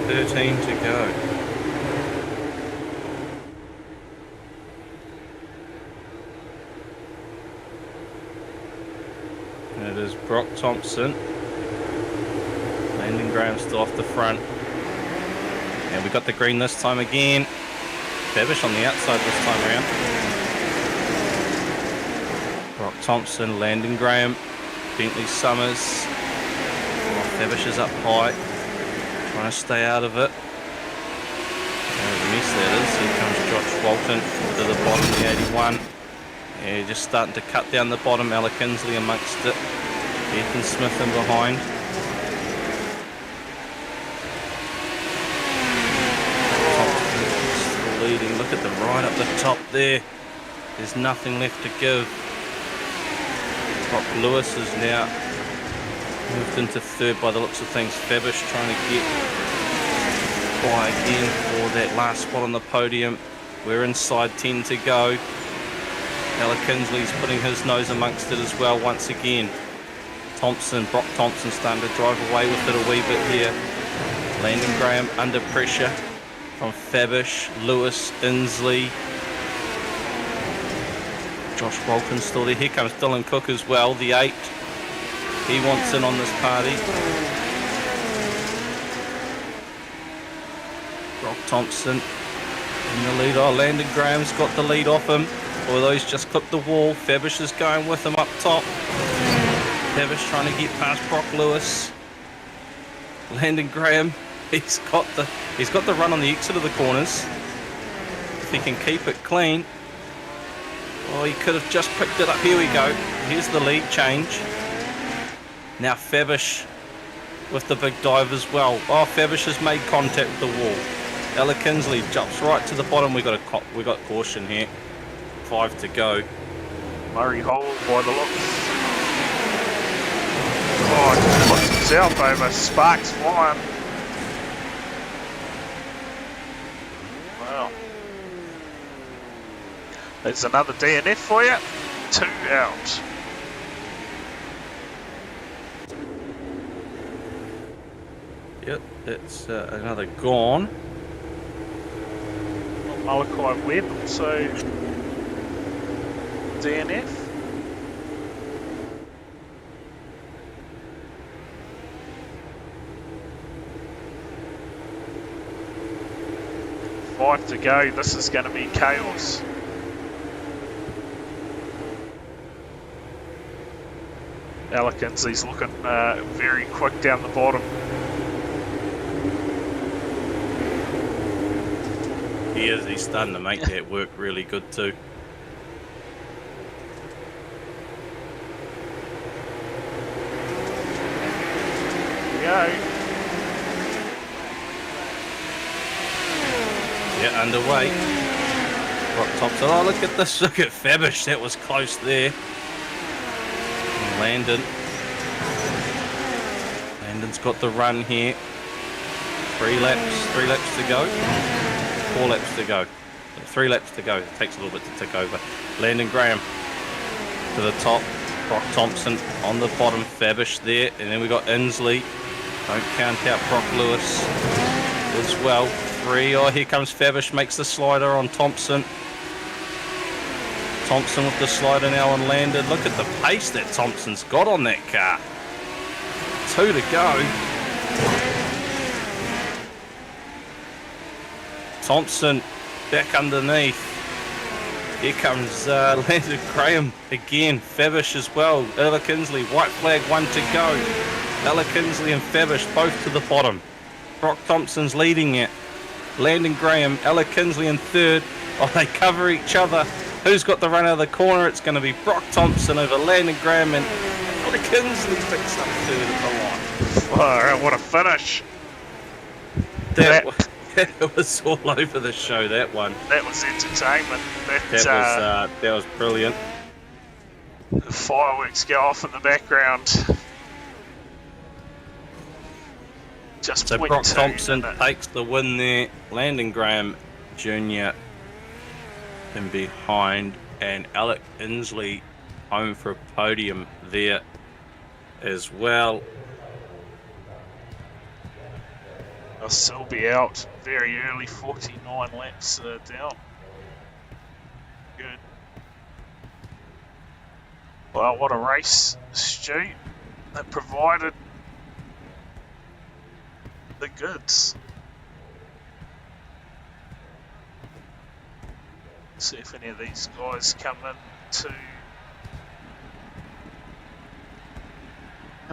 13 to go. And it is Brock Thompson. Landon Graham still off the front. And we got the green this time again. Fabish on the outside this time around. Brock Thompson, Landon Graham, Bentley Summers. Fabish is up high, trying to stay out of it. There's a mess that is. Here comes Josh Walton to the bottom of the 81. Yeah, just starting to cut down the bottom. Alec Inslee amongst it. Ethan Smith in behind. leading. Look at them right up the top there. There's nothing left to give. Brock Lewis is now moved into third by the looks of things. Fabish trying to get by again for that last spot on the podium. We're inside 10 to go. Ella Kinsley's putting his nose amongst it as well once again. Brock Thompson starting to drive away with it a wee bit here. Landon Graham under pressure from Fabish, Lewis, Inslee. Josh Walton's still there. Here comes Dylan Cook as well, the 8. He wants in on this party. Brock Thompson in the lead. Oh, Landon Graham's got the lead off him. Although he's just clipped the wall. Fabish is going with him up top. Fabish trying to get past Brock Lewis. Landon Graham, he's got the run on the exit of the corners. If he can keep it clean. Oh, he could have just picked it up. Here we go. Here's the lead change. Now Fabish with the big dive as well. Oh, Fabish has made contact with the wall. Ella Kinsley jumps right to the bottom. We got caution here. 5 to go. Murray Hole by the looks. Oh, just puts himself over. Sparks flying. Wow. There's another DNF for you. 2 out. Yep, that's another gone. Malachi Webb, so DNF. Five to go. This is going to be chaos. Alekins, he's looking very quick down the bottom. He is. He's starting to make that work really good too. Go. Yeah, underway. Brock Thompson. Oh, look at this. Look at Fabish. That was close there. And Landon's got the run here. 3 laps to go. 4 laps to go. 3 laps to go. It takes a little bit to tick over. Landon Graham to the top. Brock Thompson on the bottom. Fabish there. And then we got Inslee. Don't count out Brock Lewis as well. 3. Oh, here comes Fabish. Makes the slider on Thompson. Thompson with the slider now on Landon. Look at the pace that Thompson's got on that car. 2 to go. Thompson back underneath. Here comes Landon Graham again. Fabish as well. Ella Kinsley, white flag, 1 to go. Ella Kinsley and Fabish both to the bottom. Brock Thompson's leading it. Landon Graham, Ella Kinsley in third. Oh, they cover each other. Who's got the run out of the corner? It's going to be Brock Thompson over Landon Graham, and Ella Kinsley picks up third at the line. Oh, what a finish. That was all over the show, that one. That was entertainment. That was brilliant. The fireworks go off in the background. Just so Brock Thompson takes the win there. Landon Graham Jr. in behind, and Alec Inslee home for a podium there as well. I'll still be out very early, 49 laps down. Good. Well, what a race, Stu. That provided the goods. See if any of these guys come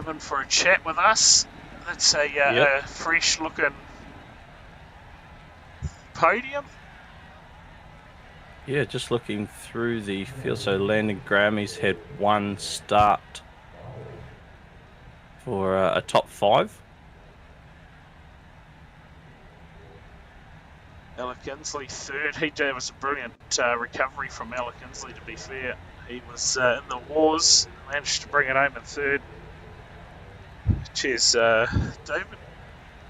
in for a chat with us. That's a fresh looking podium. Yeah, just looking through the field. So Landon Graham, he's had 1 start for a top 5. Alec Inslee third. That was a brilliant recovery from Alec Inslee, to be fair. He was in the wars, managed to bring it home in third. Cheers, David.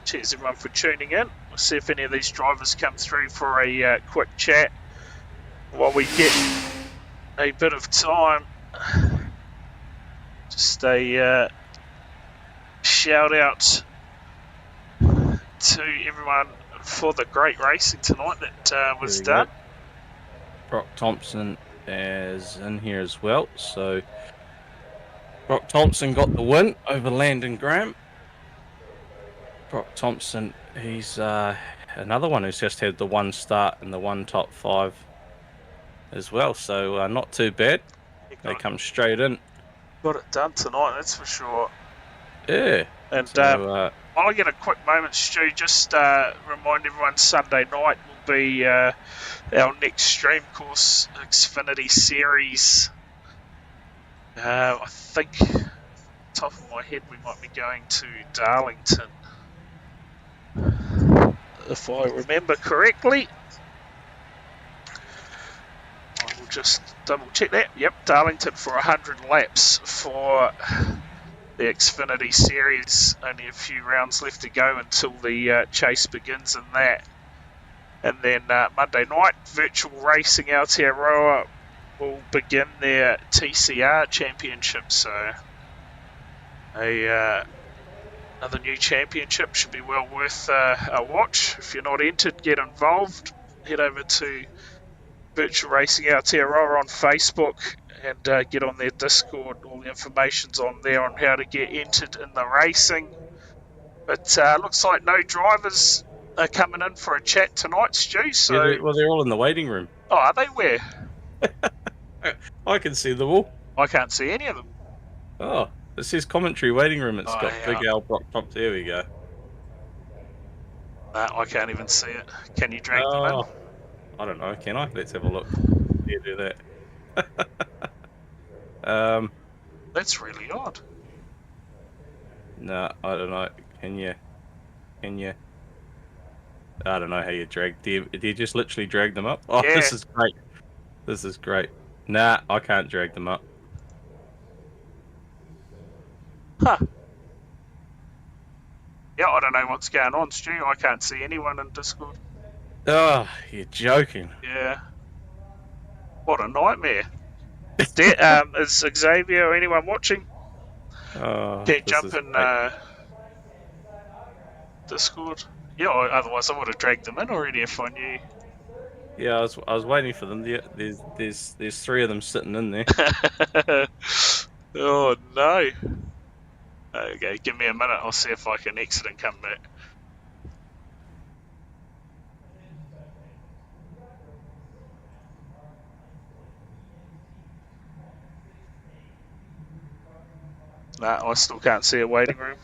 Cheers, everyone, for tuning in. We'll see if any of these drivers come through for a quick chat while we get a bit of time. Just a shout out to everyone for the great racing tonight that was done. Good. Brock Thompson is in here as well. So Brock Thompson got the win over Landon Graham. Brock Thompson, he's another one who's just had the one start and the one top 5 as well. So not too bad. They come straight in. Got it done tonight, that's for sure. Yeah. And So, while I get a quick moment, Stu, just remind everyone Sunday night will be our next stream course, Xfinity Series. I think, top of my head, we might be going to Darlington, if I remember correctly. I will just double check that. Yep, Darlington for 100 laps for the Xfinity Series. Only a few rounds left to go until the chase begins in that. And then Monday night, virtual racing Aotearoa will begin their TCR championship. So another new championship should be well worth a watch. If you're not entered, get involved. Head over to Virtual Racing Aotearoa on Facebook and get on their Discord. All the information's on there on how to get entered in the racing. But looks like no drivers are coming in for a chat tonight, Stu. So yeah, well, they're all in the waiting room. Oh, are they? Where? I can see them all. I can't see any of them. Oh, it says commentary waiting room. It's got yeah. Big Al Brock Top. There we go. No, I can't even see it. Can you drag them in? I don't know. Can I? Let's have a look. Yeah, do that. That's really odd. No, I don't know. Can you? I don't know how you drag. Do you just literally drag them up? Oh, yeah. This is great. This is great. Nah, I can't drag them up. Huh. Yeah, I don't know what's going on, Stu. I can't see anyone in Discord. Oh, you're joking. Yeah. What a nightmare. Is Xavier or anyone watching? Oh, Can't jump in Discord. Yeah, otherwise I would have dragged them in already if I knew. Yeah, I was waiting for them. There's 3 of them sitting in there. Oh no. Okay, give me a minute. I'll see if I can exit and come back. Nah, I still can't see a waiting room.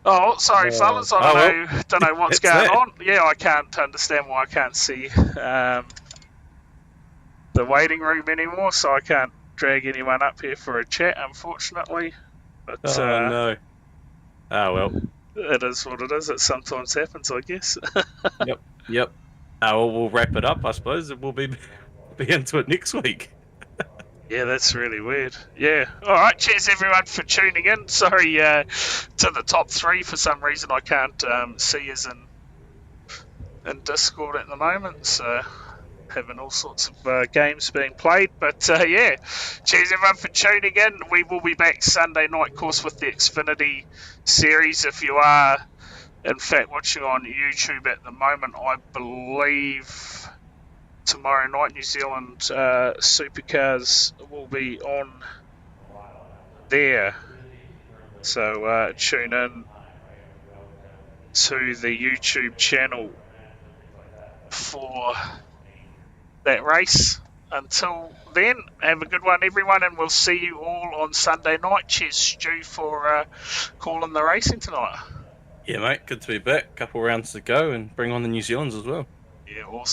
Oh, sorry, fellas. I don't know what's going on. Yeah, I can't understand why I can't see the waiting room anymore, so I can't drag anyone up here for a chat, unfortunately. But no. Oh well. It is what it is. It sometimes happens, I guess. Yep. Well, we'll wrap it up, I suppose. We'll be into it next week. Yeah, that's really weird. Yeah. All right. Cheers, everyone, for tuning in. Sorry to the top 3. For some reason, I can't see us in Discord at the moment. So having all sorts of games being played. But yeah, cheers, everyone, for tuning in. We will be back Sunday night, of course, with the Xfinity Series. If you are, in fact, watching on YouTube at the moment, I believe tomorrow night New Zealand Supercars will be on there, so tune in to the YouTube channel for that race. Until then, have a good one, everyone, and we'll see you all on Sunday night. Cheers, Stu, for calling the racing tonight. Yeah, mate, good to be back. Couple rounds to go and bring on the New Zealanders as well. Yeah, awesome.